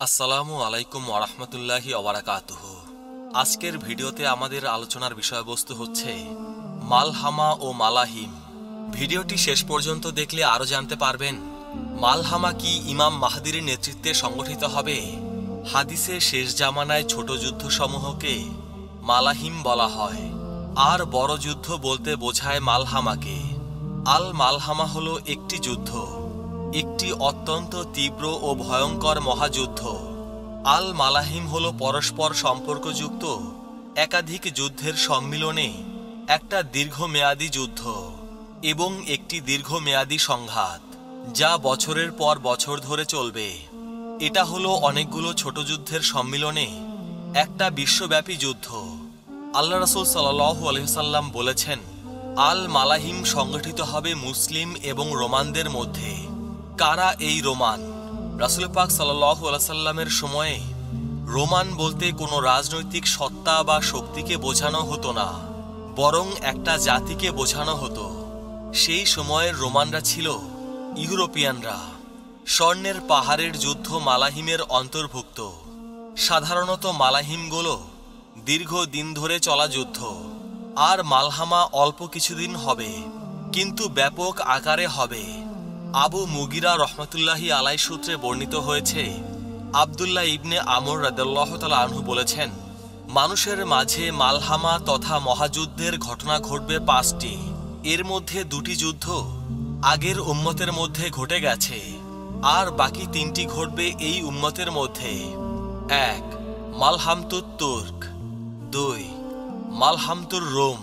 আসসালামু আলাইকুম ওয়া রাহমাতুল্লাহি ওয়া বারাকাতুহু। আজকের ভিডিওতে আমাদের আলোচনার বিষয়বস্তু হচ্ছে মালহামা ও মালাহিম। ভিডিওটি শেষ পর্যন্ত দেখলে আরও জানতে পারবেন মালহামা কি ইমাম মাহদির নেতৃত্বে সংগঠিত হবে। হাদিসে শেষ জামানায় ছোট যুদ্ধসমূহকে মালাহিম বলা হয়, আর বড় যুদ্ধ বলতে বোঝায় মালহামাকে। আল মালহামা হলো একটি যুদ্ধ, একটি অত্যন্ত তীব্র ও ভয়ঙ্কর মহাযুদ্ধ। আল মালাহিম হল পরস্পর সম্পর্কযুক্ত একাধিক যুদ্ধের সম্মিলনে একটা দীর্ঘমেয়াদী যুদ্ধ এবং একটি দীর্ঘমেয়াদী সংঘাত, যা বছরের পর বছর ধরে চলবে। এটা হলো অনেকগুলো ছোট যুদ্ধের সম্মিলনে একটা বিশ্বব্যাপী যুদ্ধ। আল্লাহ রাসূল সাল্লাল্লাহু আলাইহি ওয়াসাল্লাম বলেছেন, আল মালাহিম সংগঠিত হবে মুসলিম এবং রোমানদের মধ্যে। কারা এই রোমান? রাসূল পাক সাল্লাল্লাহু আলাইহি ওয়াসাল্লামের সময়ে রোমান বলতে কোনো রাজনৈতিক সত্তা বা শক্তিকে বোঝানো হতো না, বরং একটা জাতিকে বোঝানো হতো। সেই সময়ের রোমানরা ছিল ইউরোপিয়ানরা। স্বর্ণের পাহাড়ের যুদ্ধ মালাহিমের অন্তর্ভুক্ত। সাধারণত মালাহিমগুলো দীর্ঘ দিন ধরে চলা যুদ্ধ, আর মালহামা অল্প কিছুদিন হবে, কিন্তু ব্যাপক আকারে হবে। আবু মুগিরা রহমাতুল্লাহি আলাই সূত্রে বর্ণিত হয়েছে, আব্দুল্লাহ ইবনে আমর রাদিয়াল্লাহু তাআলা আনহু বলেছেন, মানুষের মাঝে মালহামা তথা মহাযুদ্ধের ঘটনা ঘটবে ৫টি। এর মধ্যে ২টি যুদ্ধ আগের উম্মতের মধ্যে ঘটে গেছে, আর বাকি ৩টি ঘটবে এই উম্মতের মধ্যে। ১. মালহামতুত তুর্ক, ২. মালহামতুর রোম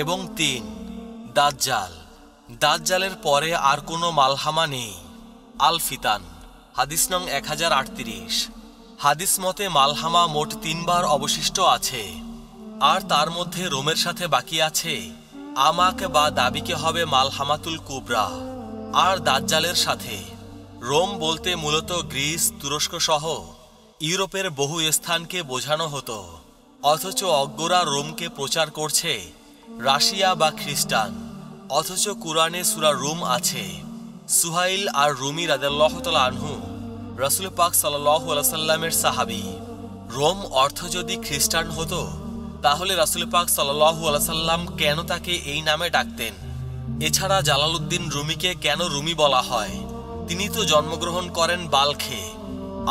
এবং ৩. দাজ্জাল। দাজ্জালের পরে আর কোনো মালহামা নেই। আল ফিতান, হাদিস নং ১০৩৮। হাদিস মতে মালহামা মোট ৩বার অবশিষ্ট আছে, আর তার মধ্যে রোমের সাথে বাকি আছে আমাক বা দাবিকে হবে মালহামাতুল কুবরা। আর দাজ্জালের সাথে রোম বলতে মূলত গ্রিস, তুরস্ক সহ ইউরোপের বহু স্থানকে বোঝানো হতো, অথচ অজ্ঞরা রোমকে প্রচার করছে রাশিয়া বা খ্রিস্টান। অথচ কুরআনে সূরা রুম আছে। সুহাইল আর রুমি রাদিয়াল্লাহু তাআলা আনহু রাসূল পাক সাল্লাল্লাহু আলাইহি ওয়াসাল্লামের সাহাবী। রোম অর্থ যদি খ্রিস্টান হতো, তাহলে রাসূল পাক সাল্লাল্লাহু আলাইহি ওয়াসাল্লাম কেন তাকে এই নামে ডাকতেন? এছাড়া জালালউদ্দিন রুমিকে কেন রুমি বলা হয়? তিনি তো জন্মগ্রহণ করেন বালখে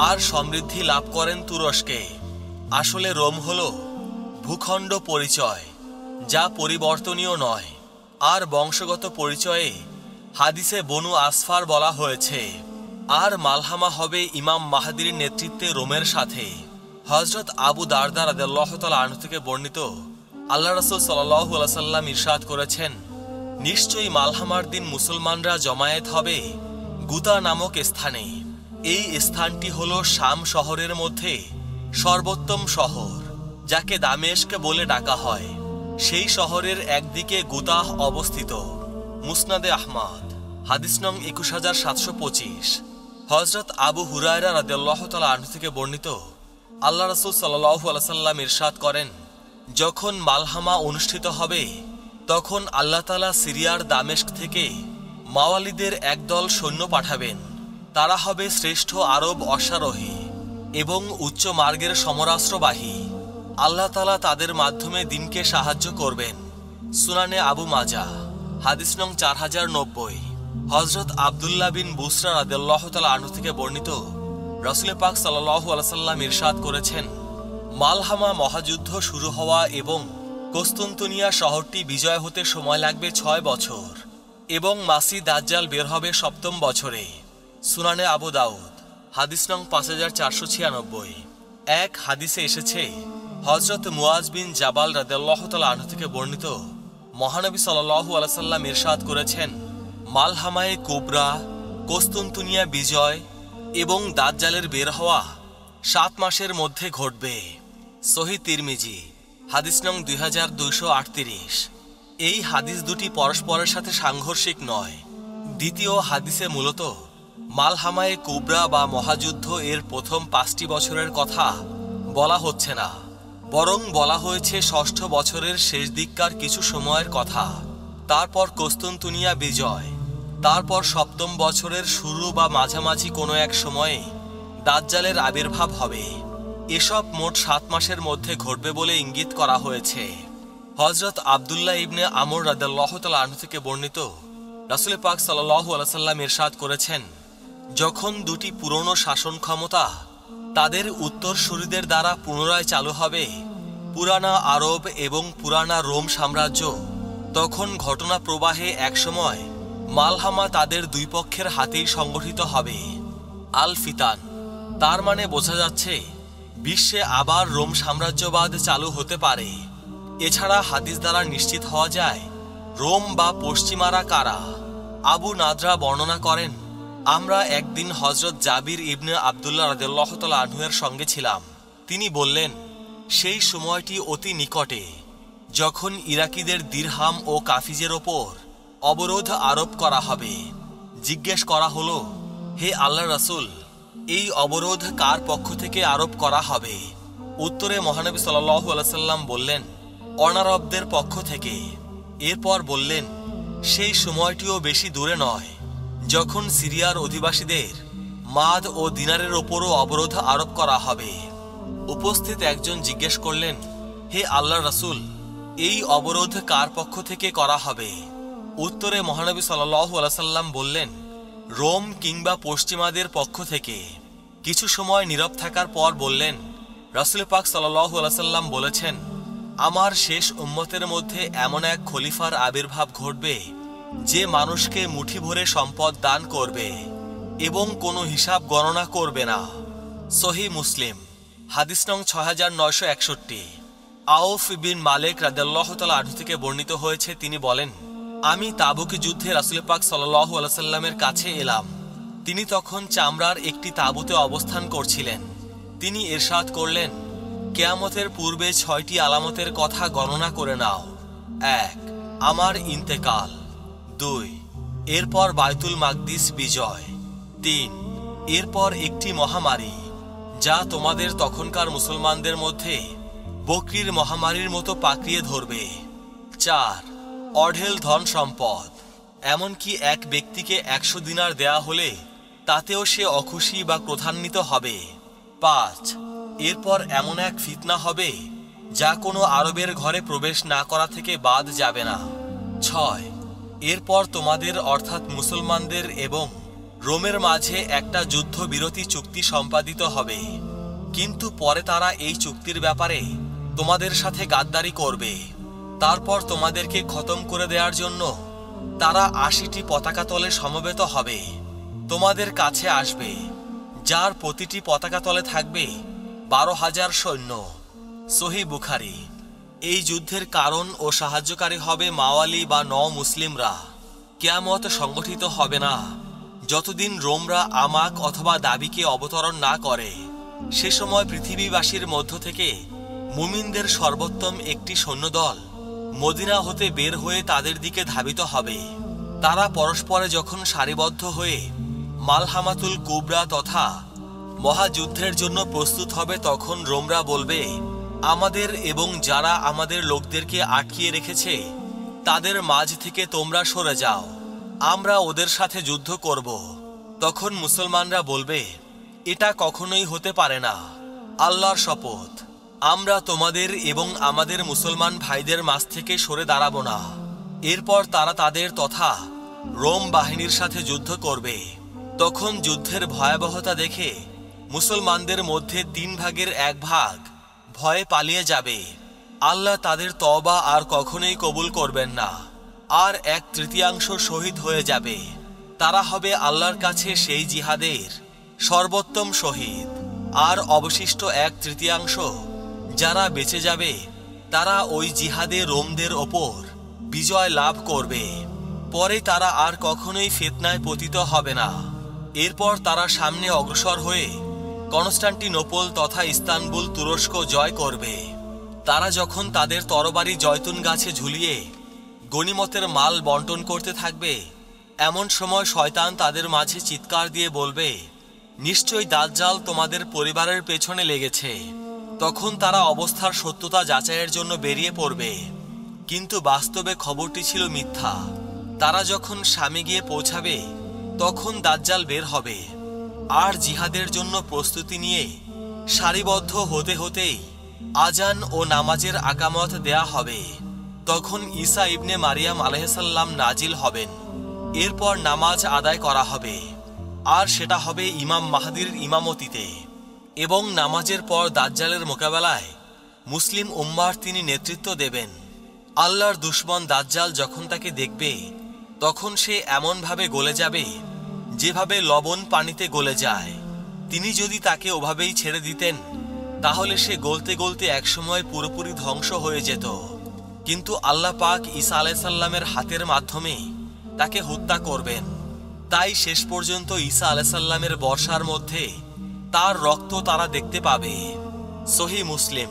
আর সমৃদ্ধি লাভ করেন তুরস্কে। আসলে রোম হল ভূখণ্ড পরিচয়, যা পরিবর্তনীয় নয়। আর বংশগত পরিচয়ে হাদিসে বনু আসফার বলা হয়েছে। আর মালহামা হবে ইমাম মাহদির নেতৃত্বে রোমের সাথে। হযরত আবু দারদা রাদিয়াল্লাহু তাআলা আনহু থেকে বর্ণিত, আল্লাহ রাসূল সাল্লাল্লাহু আলাইহি ওয়াসাল্লাম ইরশাদ করেছেন, নিশ্চয়ই মালহামার দিন মুসলমানরা জমায়েত হবে গুতা নামক স্থানে। এই স্থানটি হল শাম শহরের মধ্যে সর্বোত্তম শহর, যাকে দামেস্ক বলে ডাকা হয়। সেই শহরের একদিকে গুতাহ অবস্থিত। মুসনাদে আহমদ, হাদিস নং ২১৭২৫। হযরত আবু হুরায়রা রাদিয়াল্লাহু তাআলা আনহু থেকে বর্ণিত, আল্লাহ রাসূল সাল্লাল্লাহু আলাইহি ওয়াসাল্লাম ইরশাদ করেন, যখন মালহামা অনুষ্ঠিত হবে, তখন আল্লাহ তাআলা সিরিয়ার দামেস্ক থেকে মাওয়ালিদের একদল সৈন্য পাঠাবেন। তারা হবে শ্রেষ্ঠ আরব অশ্বারোহী এবং উচ্চ মার্গের সমরাস্ত্রবাহী। আল্লাহ তাআলা তাদের মাধ্যমে দিনকে সাহায্য করবেন। সুনানে আবু মাজা, হাদিস নং ৪০৯০। হযরত আব্দুল্লাহ বিন বুসরা রাদিয়াল্লাহু তাআলা আনহু থেকে বর্ণিত, রাসূল পাক সাল্লাল্লাহু আলাইহি ওয়াসাল্লাম ইরশাদ করেছেন, মালহামা মহাযুদ্ধ শুরু হওয়া এবং কুস্তুনতুনিয়া শহরটি বিজয় হতে সময় লাগবে ৬ বছর, এবং মাসিহ দাজ্জাল বের হবে ৭ম বছরে। সুনানে আবু দাউদ, হাদিস নং ৫৪৯৬। এক হাদিসে এসেছে, হযরত মুয়াজ বিন জাবাল রাদিয়াল্লাহু তাআলা আনহু থেকে বর্ণিত, মহানবী সাল্লাল্লাহু আলাইহি ওয়াসাল্লাম ইরশাদ করেছেন, মালহামায়ে কুবরা, কুস্তুনতুনিয়া বিজয় এবং দাজ্জালের বের হওয়া ৭ মাসের মধ্যে ঘটবে। সহিহ তিরমিজি, হাদিস নং ২২৩৮। এই হাদিস দুটি পরস্পরের সাথে সাংঘর্ষিক নয়। দ্বিতীয় হাদিসে মূলত মালহামায়ে কুবরা বা মহাযুদ্ধ এর প্রথম ৫টি বছরের কথা বলা হচ্ছে না, বরং বলা হয়েছে ৬ষ্ঠ বছরের শেষ দিককার কিছু সময়ের কথা। তারপর কুস্তুনতুনিয়া বিজয়, তারপর ৭ম বছরের শুরু বা মাঝামাঝি কোনো এক সময়ে দাজ্জালের আবির্ভাব হবে। এসব মোট 7 মাসের মধ্যে ঘটবে বলে ইঙ্গিত করা হয়েছে। হযরত আব্দুল্লাহ ইবনে আমর রাদিয়াল্লাহু তাআলা আনহু থেকে বর্ণিত, রাসূল পাক সাল্লাল্লাহু আলাইহি ওয়াসাল্লাম ইরশাদ করেছেন, যখন দুটি পুরনো শাসন ক্ষমতা তাদের উত্তরসূরিদের দ্বারা পুনরায় চালু হবে, পুরানা আরব এবং পুরানা রোম সাম্রাজ্য, তখন ঘটনা প্রবাহে একসময় মালহামা তাদের দুই পক্ষের হাতেই সংগঠিত হবে। আল ফিতান, তার মানে বোঝা যাচ্ছে বিশ্বে আবার রোম সাম্রাজ্যবাদ চালু হতে পারে। এছাড়া হাদিস দ্বারা নিশ্চিত হওয়া যায় রোম বা পশ্চিমারা কারা। আবু নাদরা বর্ণনা করেন, আমরা একদিন হযরত জাবির ইবনে আব্দুল্লাহ রাদিয়াল্লাহু তাআলা আনহু এর সঙ্গে ছিলাম। তিনি বললেন, সেই সময়টি অতি নিকটে যখন ইরাকিদের দিরহাম ও কাফিজের ওপর অবরোধ আরোপ করা হবে। জিজ্ঞেস করা হলো, হে আল্লাহর রাসূল, এই অবরোধ কার পক্ষ থেকে আরোপ করা হবে? উত্তরে মহানবী সাল্লাল্লাহু আলাইহি সাল্লাম বললেন, অনারবদের পক্ষ থেকে। এরপর বললেন, সেই সময়টিও বেশি দূরে নয় যখন সিরিয়ার অধিবাসীদের মাদ ও দিনারের ওপরও অবরোধ আরোপ করা হবে। উপস্থিত একজন জিজ্ঞেস করলেন, হে আল্লাহর রাসূল, এই অবরোধ কার পক্ষ থেকে করা হবে? উত্তরে মহানবী সাল্লাল্লাহু আলাইহি সাল্লাম বললেন, রোম কিংবা পশ্চিমাদের পক্ষ থেকে। কিছু সময় নীরব থাকার পর বললেন, রাসূল পাক সাল্লাল্লাহু আলাইহি সাল্লাম বলেছেন, আমার শেষ উম্মতের মধ্যে এমন এক খলিফার আবির্ভাব ঘটবে যে মানুষকে মুঠি ভরে সম্পদ দান করবে এবং কোনো হিসাব গণনা করবে না। সহিহ মুসলিম, হাদিস নং 6961। আউফ বিন মালিক রাদিয়াল্লাহু তাআলা আনহু থেকে বর্ণিত হয়েছে, তিনি বলেন, আমি তাবুক যুদ্ধে রাসূল পাক সাল্লাল্লাহু আলাইহি সাল্লামের কাছে এলাম। তিনি তখন চামড়ার একটি তাঁবুতে অবস্থান করছিলেন। তিনি ইরশাদ করলেন, কিয়ামতের পূর্বে 6টি আলামতের কথা গণনা করে নাও। 1, আমার ইন্তেকাল। 2, এরপর বায়তুল মাকদিস বিজয়। 3, এরপর একটি মহামারী যা তোমাদের তখনকার মুসলমানদের মধ্যে বকরির মহামারীর মতো পাকড়িয়ে ধরবে। 4, অঢেল ধন সম্পদ, এমনকি এক ব্যক্তিকে 100 দিনার দেয়া হলে তাতেও সে অখুশি বা ক্রোধান্বিত হবে। 5, এরপর এমন এক ফিতনা হবে যা কোনো আরবের ঘরে প্রবেশ না করা থেকে বাদ যাবে না। 6, এরপর তোমাদের অর্থাৎ মুসলমানদের এবং রোমের মাঝে একটা যুদ্ধবিরতি চুক্তি সম্পাদিত হবে, কিন্তু পরে তারা এই চুক্তির ব্যাপারে তোমাদের সাথে গাদ্দারি করবে। তারপর তোমাদেরকে খতম করে দেওয়ার জন্য তারা 80টি পতাকা তলে সমবেত হবে, তোমাদের কাছে আসবে, যার প্রতিটি পতাকা তলে থাকবে 12,000 সৈন্য। সহিহ বুখারী। এই যুদ্ধের কারণ ও সাহায্যকারী হবে মাওয়ালি বা মুসলিমরা। কিয়ামত সংগঠিত হবে না যতদিন রোমরা আমাক অথবা দাবিকে অবতরণ না করে। সে সময় পৃথিবীবাসীর মধ্য থেকে মুমিনদের সর্বোত্তম একটি সৈন্যদল মদিনা হতে বের হয়ে তাদের দিকে ধাবিত হবে। তারা পরস্পরে যখন সারিবদ্ধ হয়ে মালহামাতুল কুবরা তথা মহাযুদ্ধের জন্য প্রস্তুত হবে, তখন রোমরা বলবে, আমাদের এবং যারা আমাদের লোকদেরকে আটকিয়ে রেখেছে তাদের মাঝ থেকে তোমরা সরে যাও, আমরা ওদের সাথে যুদ্ধ করব। তখন মুসলমানরা বলবে, এটা কখনোই হতে পারে না, আল্লাহর শপথ, আমরা তোমাদের এবং আমাদের মুসলমান ভাইদের মাঝ থেকে সরে দাঁড়াবো না। এরপর তারা তাদের তথা রোম বাহিনীর সাথে যুদ্ধ করবে। তখন যুদ্ধের ভয়াবহতা দেখে মুসলমানদের মধ্যে 3 ভাগের 1 ভাগ ভয়ে পালিয়ে যাবে। আল্লাহ তাদের তওবা আর কখনোই কবুল করবেন না, আর 1/3 শহীদ হয়ে যাবে। তারা হবে আল্লাহর কাছে সেই জিহাদের সর্বোত্তম শহীদ। আর অবশিষ্ট 1/3 যারা বেঁচে যাবে তারা ওই জিহাদে রোমদের ওপর বিজয় লাভ করবে। পরে তারা আর কখনোই ফিতনায় পতিত হবে না। এরপর তারা সামনে অগ্রসর হয়ে কনস্টান্টিনোপল তথা ইস্তানবুল তুরস্ক জয় করবে। তারা যখন তাদের তরবারি জয়তুন গাছে ঝুলিয়ে গনিমতের মাল বন্টন করতে থাকবে, এমন সময় শয়তান তাদের মাঝে চিৎকার দিয়ে বলবে, নিশ্চয়ই দাজ্জাল তোমাদের পরিবারের পেছনে লেগেছে। তখন তারা অবস্থার সত্যতা যাচাইয়ের জন্য বেরিয়ে পড়বে, কিন্তু বাস্তবে খবরটি ছিল মিথ্যা। তারা যখন শামে গিয়ে পৌঁছাবে তখন দাজ্জাল বের হবে। আর জিহাদের জন্য প্রস্তুতি নিয়ে সারিবদ্ধ হতে হতেই আজান ও নামাজের আকামত দেয়া হবে। তখন ঈসা ইবনে মারিয়াম আলাইহিসসালাম নাজিল হবেন। এরপর নামাজ আদায় করা হবে, আর সেটা হবে ইমাম মাহদির ইমামতিতে। এবং নামাজের পর দাজ্জালের মোকাবেলায় মুসলিম উম্মার তিনি নেতৃত্ব দেবেন। আল্লাহর দুশমন দাজ্জাল যখন তাকে দেখবে, তখন সে এমনভাবে গলে যাবে যেভাবে লবণ পানিতে গলে যায়। তিনি যদি তাকে ওভাবেই ছেড়ে দিতেন, তাহলে সে গলতে গলতে একসময় পুরোপুরি ধ্বংস হয়ে যেত। কিন্তু আল্লাহ পাক ঈসা আলাইহিসসালামের হাতের মাধ্যমে তাকে হত্যা করবেন। তাই শেষ পর্যন্ত ঈসা আলাইহিসসালামের বর্ষার মধ্যে তার রক্ত তারা দেখতে পাবে। সহিহ মুসলিম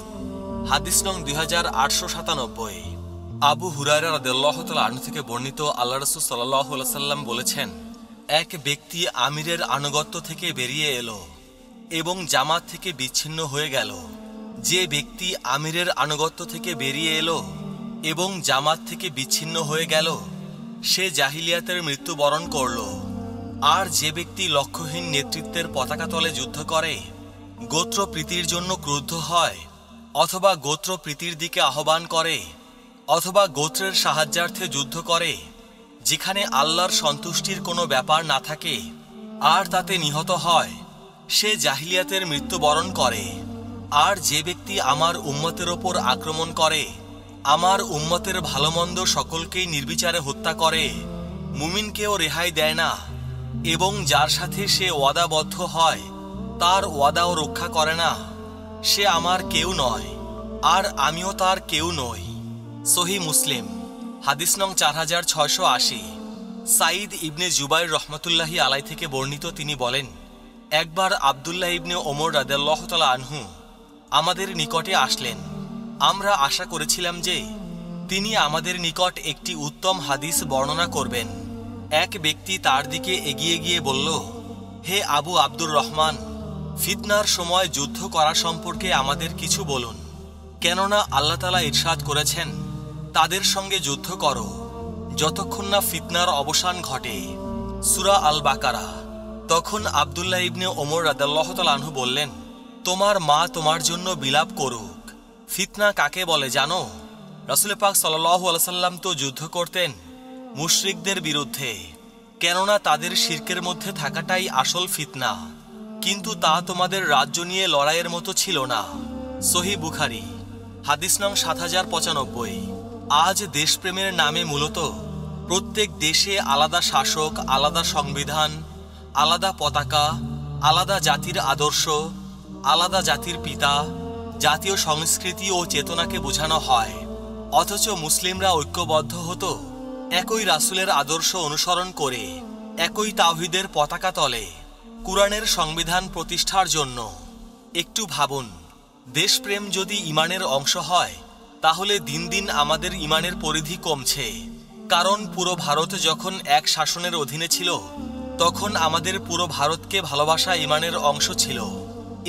হাদিস নং 2897। আবু হুরায়রা রাদিয়াল্লাহু তাআলা আনহু থেকে বর্ণিত, আল্লাহ রাসূল সাল্লাল্লাহু আলাইহি ওয়াসাল্লাম বলেছেন, এক ব্যক্তি আমিরের আনুগত্য থেকে বেরিয়ে এলো এবং জামাত থেকে বিচ্ছিন্ন হয়ে গেল। যে ব্যক্তি আমিরের আনুগত্য থেকে বেরিয়ে এলো এবং জামাত থেকে বিচ্ছিন্ন হয়ে গেল, সে জাহিলিয়াতের মৃত্যুবরণ করল। আর যে ব্যক্তি লক্ষ্যহীন নেতৃত্বের পতাকা তলে যুদ্ধ করে, গোত্র প্রীতির জন্য ক্রুদ্ধ হয়, অথবা গোত্র প্রীতির দিকে আহ্বান করে, অথবা গোত্রের সাহায্যার্থে যুদ্ধ করে, যেখানে আল্লাহর সন্তুষ্টির কোনো ব্যাপার না থাকে, আর তাতে নিহত হয়, সে জাহিলিয়াতের মৃত্যুবরণ করে। আর যে ব্যক্তি আমার উম্মতের ওপর আক্রমণ করে, আমার উম্মতের ভালোমন্দ সকলকেই নির্বিচারে হত্যা করে, মুমিনকেও রেহাই দেয় না, এবং যার সাথে সে ওয়াদাবদ্ধ হয় তার ওয়াদাও রক্ষা করে না, সে আমার কেউ নয়, আর আমিও তার কেউ নই। সহিহ মুসলিম হাদিস নং 4680। সাঈদ ইবনে জুবাইর রহমতুল্লাহি আলাই থেকে বর্ণিত, তিনি বলেন, একবার আব্দুল্লাহ ইবনে ওমর রাদিয়াল্লাহু তাআলা আনহু আমাদের নিকটে আসলেন। আমরা আশা করেছিলাম যে তিনি আমাদের নিকট একটি উত্তম হাদিস বর্ণনা করবেন। এক ব্যক্তি তার দিকে এগিয়ে গিয়ে বলল, হে আবু আব্দুর রহমান, ফিতনার সময় যুদ্ধ করা সম্পর্কে আমাদের কিছু বলুন, কেননা আল্লাহ তাআলা ইরশাদ করেছেন, তাদের সঙ্গে যুদ্ধ করো যতক্ষণ না ফিতনার অবসান ঘটে। সূরা আল বাকারা। তখন আব্দুল্লাহ ইবনে ওমর রাদিয়াল্লাহু তাআলা আনহু বললেন, তোমার মা তোমার জন্য বিলাপ করুক। ফিতনা কাকে বলে জানো? রাসূল পাক সাল্লাল্লাহু আলাইহি ওয়াসাল্লাম তো যুদ্ধ করতেন মুশরিকদের বিরুদ্ধে, কেননা তাদের শিরকের মধ্যে থাকাটাই আসল ফিতনা, কিন্তু তা তোমাদের রাজ্য নিয়ে লড়াইয়ের মতো ছিল না। সহিহ বুখারী হাদিস নং 7095। আজ দেশপ্রেমের নামে মূলত প্রত্যেক দেশে আলাদা শাসক, আলাদা সংবিধান, আলাদা পতাকা, আলাদা জাতির আদর্শ, আলাদা জাতির পিতা, জাতীয় সংস্কৃতি ও চেতনাকে বোঝানো হয়। অথচ মুসলিমরা ঐক্যবদ্ধ হতো একই রাসূলের আদর্শ অনুসরণ করে, একই তাওহীদের পতাকা তলে, কুরআনের সংবিধান প্রতিষ্ঠার জন্য। একটু ভাবুন, দেশপ্রেম যদি ঈমানের অংশ হয়, তাহলে দিন দিন আমাদের ঈমানের পরিধি কমছে। কারণ পুরো ভারত যখন এক শাসনের অধীনে ছিল, তখন আমাদের পুরো ভারতকে ভালোবাসা ঈমানের অংশ ছিল।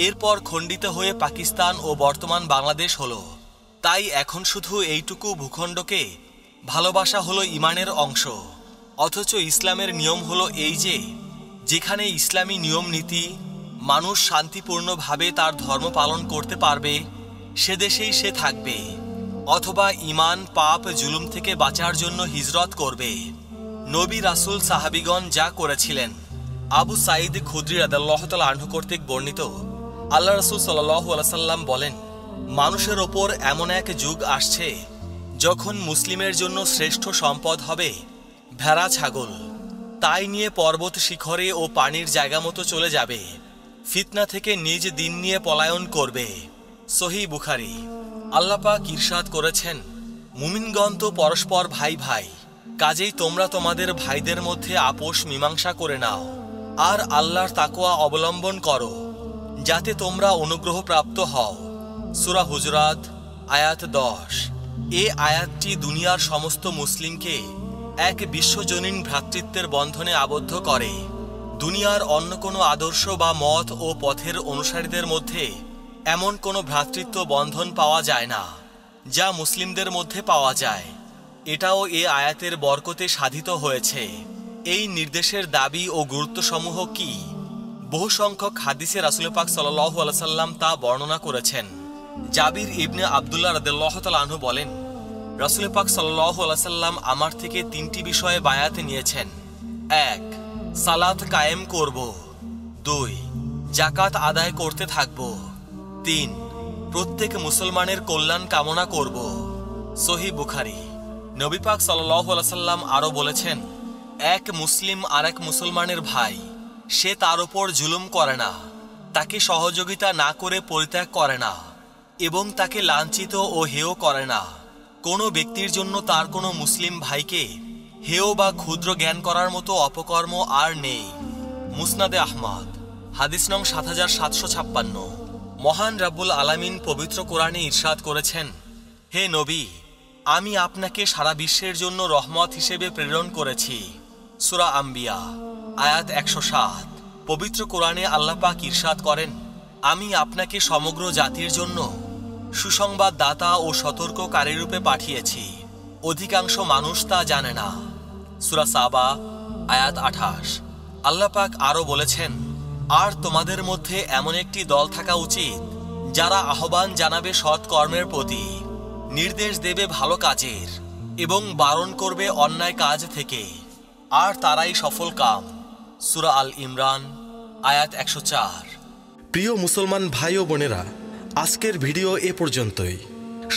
এরপর খণ্ডিত হয়ে পাকিস্তান ও বর্তমান বাংলাদেশ হলো। তাই এখন শুধু এইটুকু ভূখণ্ডকে ভালোবাসা হলো ঈমানের অংশ। অথচ ইসলামের নিয়ম হলো এই যে, যেখানে ইসলামী নিয়ম নীতি মানুষ শান্তিপূর্ণভাবে তার ধর্ম পালন করতে পারবে, সে দেশেই সে থাকবে, অথবা ঈমান পাপ জুলুম থেকে বাঁচার জন্য হিজরত করবে। নবী রাসূল সাহাবীগণ যা করেছিলেন। আবু সাঈদ খুদরি রাদিয়াল্লাহু তাআলা আনহু কর্তৃক বর্ণিত, আল্লাহ রাসূল সাল্লাল্লাহু আলাইহি ওয়াসাল্লাম বলেন, মানুষের ওপর এমন এক যুগ আসছে যখন মুসলিমের জন্য শ্রেষ্ঠ সম্পদ হবে ভেড়া ছাগল। তাই নিয়ে পর্বত শিখরে ও পানির জায়গা মতো চলে যাবে, ফিতনা থেকে নিজ দিন নিয়ে পলায়ন করবে। সহিহ বুখারী। আল্লাহ পাক ইরশাদ করেছেন, মুমিনগণ তো পরস্পর ভাই ভাই, কাজেই তোমরা তোমাদের ভাইদের মধ্যে আপোষ মীমাংসা করে নাও, আর আল্লাহর তাকওয়া অবলম্বন করো, যাতে তোমরা অনুগ্রহপ্রাপ্ত হও। সূরা হুজরাত আয়াত 10। এই আয়াতটি দুনিয়ার সমস্ত মুসলিমকে এক বিশ্বজনীন ভ্রাতৃত্বের বন্ধনে আবদ্ধ করে। দুনিয়ার অন্য কোনো আদর্শ বা মত ও পথের অনুসারীদের মধ্যে এমন কোনো ভ্রাতৃত্ব বন্ধন পাওয়া যায় না যা মুসলিমদের মধ্যে পাওয়া যায়। এটাও এ আয়াতের বরকতে সাধিত হয়েছে। এই নির্দেশের দাবি ও গুরুত্বসমূহ কি? বহু সংখ্যক হাদিসে রাসূল পাক সাল্লাল্লাহু আলাইহি সাল্লাম তা বর্ণনা করেছেন। জাবির ইবনে আব্দুল্লাহ রাদিয়াল্লাহু তাআলা আনহু বলেন, রাসূল পাক সাল্লাল্লাহু আলাইহি সাল্লাম আমার থেকে 3টি বিষয়ে বায়াত নিয়েছেন। 1, সালাত কায়েম করব। 2, যাকাত আদায় করতে থাকব। 3, প্রত্যেক মুসলমানের কল্যাণ কামনা করব। সহিহ বুখারী। নবী পাক সাল্লাল্লাহু আলাইহি সাল্লাম আরো বলেছেন, এক মুসলিম আরেক মুসলমানের ভাই, সে তার উপর জুলুম করে না, তাকে সহযোগিতা না করে পরিত্যাগ করে না এবং তাকে লাঞ্ছিত ও হেয় করে না। কোনো ব্যক্তির জন্য তার কোনো মুসলিম ভাইকে হেয় বা ক্ষুদ্র জ্ঞান করার মতো অপকর্ম আর নেই। মুসনাদে আহমদ, হাদিস নং 7756। মহান রাব্বুল আলামিন পবিত্র কোরআনে ইরশাদ করেছেন, হে নবী, আমি আপনাকে সারা বিশ্বের জন্য রহমত হিসেবে প্রেরণ করেছি। সূরা আম্বিয়া, আয়াত 107। পবিত্র কোরআনে আল্লাহ পাক ইরশাদ করেন, আমি আপনাকে সমগ্র জাতির জন্য সুসংবাদ দাতা ও সতর্ককারী রূপে পাঠিয়েছি, অধিকাংশ মানুষ তা জানে না। সূরা সাবা, আয়াত 28। আল্লাহ পাক আরো বলেছেন, আর তোমাদের মধ্যে এমন একটি দল থাকা উচিত যারা আহ্বান জানাবে সৎ কর্মের প্রতি, নির্দেশ দেবে ভালো কাজের এবং বারণ করবে অন্যায় কাজ থেকে, আর তারাই সফল কাম। সূরা আল ইমরান, আয়াত 104। প্রিয় মুসলমান ভাই ও বোনেরা, আজকের ভিডিও এ পর্যন্তই।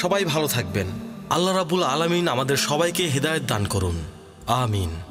সবাই ভালো থাকবেন। আল্লাহ রাব্বুল আলামিন আমাদের সবাইকে হিদায়াত দান করুন। আমিন।